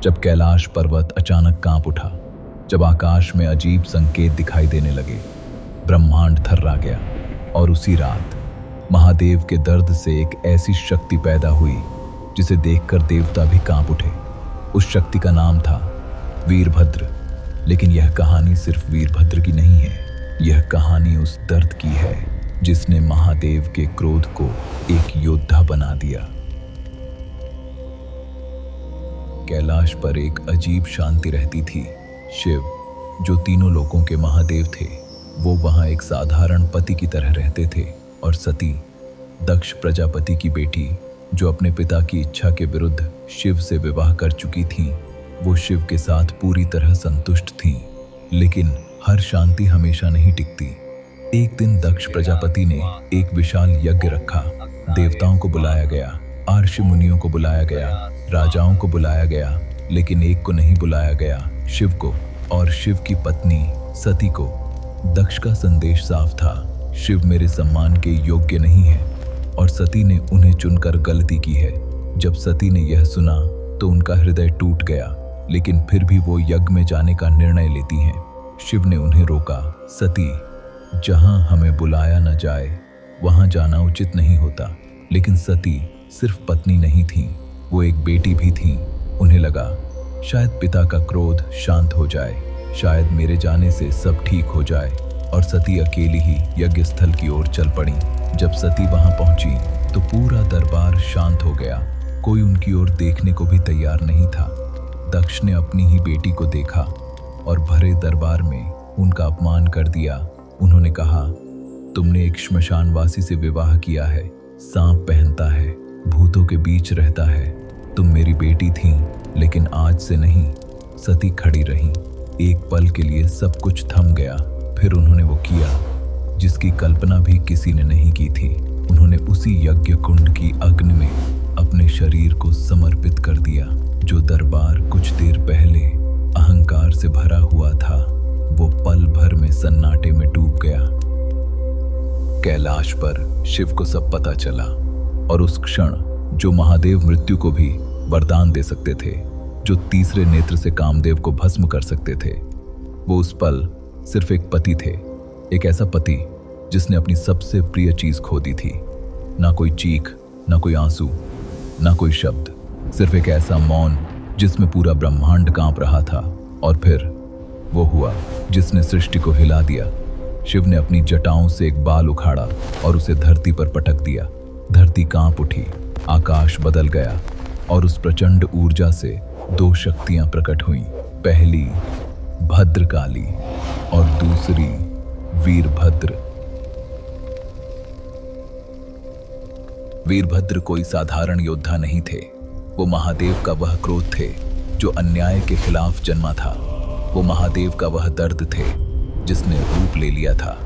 जब कैलाश पर्वत अचानक कांप उठा, जब आकाश में अजीब संकेत दिखाई देने लगे, ब्रह्मांड थर्रा गया। और उसी रात महादेव के दर्द से एक ऐसी शक्ति पैदा हुई जिसे देखकर देवता भी कांप उठे। उस शक्ति का नाम था वीरभद्र। लेकिन यह कहानी सिर्फ वीरभद्र की नहीं है, यह कहानी उस दर्द की है जिसने महादेव के क्रोध को एक योद्धा बना दिया। कैलाश पर एक अजीब शांति रहती थी। शिव, जो तीनों लोकों के महादेव थे, वो वहां एक साधारण पति की तरह रहते थे। और सती, दक्ष प्रजापति की बेटी, जो अपने पिता की इच्छा के विरुद्ध शिव से विवाह कर चुकी थीं, वो शिव के साथ पूरी तरह संतुष्ट थीं। लेकिन हर शांति हमेशा नहीं टिकती। एक दिन दक्ष प्रजापति ने एक विशाल यज्ञ रखा। देवताओं को बुलाया गया, आर्षि मुनियों को बुलाया गया, राजाओं को बुलाया गया, लेकिन एक को नहीं बुलाया गया, शिव को। और शिव की पत्नी सती को। दक्ष का संदेश साफ था, शिव मेरे सम्मान के योग्य नहीं है और सती ने उन्हें चुनकर गलती की है। जब सती ने यह सुना तो उनका हृदय टूट गया, लेकिन फिर भी वो यज्ञ में जाने का निर्णय लेती हैं। शिव ने उन्हें रोका, सती, जहां हमें बुलाया न जाए वहां जाना उचित नहीं होता। लेकिन सती सिर्फ पत्नी नहीं थी, वो एक बेटी भी थी। उन्हें लगा शायद पिता का क्रोध शांत हो जाए, शायद मेरे जाने से सब ठीक हो जाए। और सती अकेली ही यज्ञ स्थल की ओर चल पड़ी। जब सती वहां पहुंची तो पूरा दरबार शांत हो गया। कोई उनकी ओर देखने को भी तैयार नहीं था। दक्ष ने अपनी ही बेटी को देखा और भरे दरबार में उनका अपमान कर दिया। उन्होंने कहा, तुमने एक श्मशानवासी से विवाह किया है, सांप पहनता है, भूतों के बीच रहता है। तुम मेरी बेटी थी, लेकिन आज से नहीं। सती खड़ी रही। एक पल के लिए सब कुछ थम गया। फिर उन्होंने वो किया जिसकी कल्पना भी किसी ने नहीं की थी। उन्होंने उसी यज्ञ कुंड की अग्नि में अपने शरीर को समर्पित कर दिया। जो दरबार कुछ देर पहले अहंकार से भरा हुआ था, वो पल भर में सन्नाटे में डूब गया। कैलाश पर शिव को सब पता चला और उस क्षण जो महादेव मृत्यु को भी वरदान दे सकते थे, जो तीसरे नेत्र से कामदेव को भस्म कर सकते थे, वो उस पल सिर्फ एक पति थे। एक ऐसा पति जिसने अपनी सबसे प्रिय चीज खो दी थी। ना कोई चीख, ना कोई आंसू, ना कोई शब्द, सिर्फ एक ऐसा मौन जिसमें पूरा ब्रह्मांड कांप रहा था। और फिर वो हुआ जिसने सृष्टि को हिला दिया। शिव ने अपनी जटाओं से एक बाल उखाड़ा और उसे धरती पर पटक दिया। धरती कांप उठी, आकाश बदल गया और उस प्रचंड ऊर्जा से दो शक्तियां प्रकट हुईं। पहली भद्रकाली और दूसरी वीरभद्र। वीरभद्र कोई साधारण योद्धा नहीं थे। वो महादेव का वह क्रोध थे जो अन्याय के खिलाफ जन्मा था। वो महादेव का वह दर्द थे जिसने रूप ले लिया था।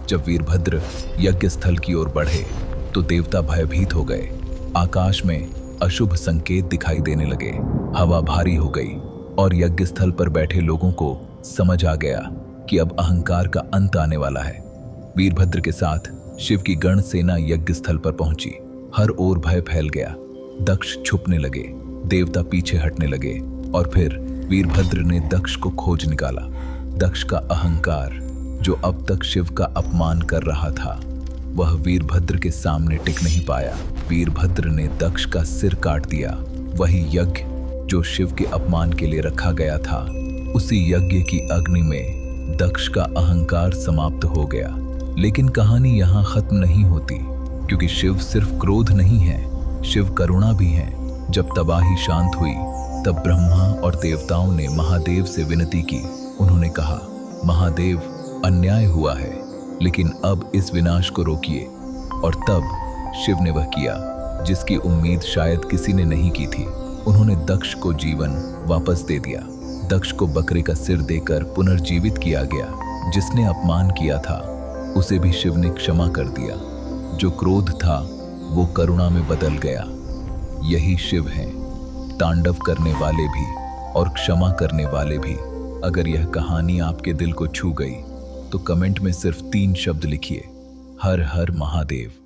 जब वीरभद्र यज्ञ स्थल की ओर बढ़े तो देवता भयभीत हो गए। आकाश में अशुभ संकेत दिखाई देने लगे, हवा भारी हो गई और यज्ञ स्थल पर बैठे लोगों को समझ आ गया कि अब अहंकार का अंत आने वाला है। वीरभद्र के साथ शिव की गण सेना यज्ञ स्थल पर पहुंची। हर ओर भय फैल गया। दक्ष छुपने लगे, देवता पीछे हटने लगे और फिर वीरभद्र ने दक्ष को खोज निकाला। दक्ष का अहंकार, जो अब तक शिव का अपमान कर रहा था, वह वीरभद्र के सामने टिक नहीं पाया। वीरभद्र ने दक्ष का सिर काट दिया। वही यज्ञ जो शिव के अपमान के लिए रखा गया था, उसी यज्ञ की अग्नि में दक्ष का अहंकार समाप्त हो गया। लेकिन कहानी यहाँ खत्म नहीं होती, क्योंकि शिव सिर्फ क्रोध नहीं है, शिव करुणा भी है। जब तबाही शांत हुई तब ब्रह्मा और देवताओं ने महादेव से विनती की। उन्होंने कहा, महादेव, अन्याय हुआ है, लेकिन अब इस विनाश को रोकिए। और तब शिव ने वह किया जिसकी उम्मीद शायद किसी ने नहीं की थी। उन्होंने दक्ष को जीवन वापस दे दिया। दक्ष को बकरे का सिर देकर पुनर्जीवित किया गया। जिसने अपमान किया था उसे भी शिव ने क्षमा कर दिया। जो क्रोध था वो करुणा में बदल गया। यही शिव हैं, तांडव करने वाले भी और क्षमा करने वाले भी। अगर यह कहानी आपके दिल को छू गई तो कमेंट में सिर्फ 3 शब्द लिखिए, हर हर महादेव।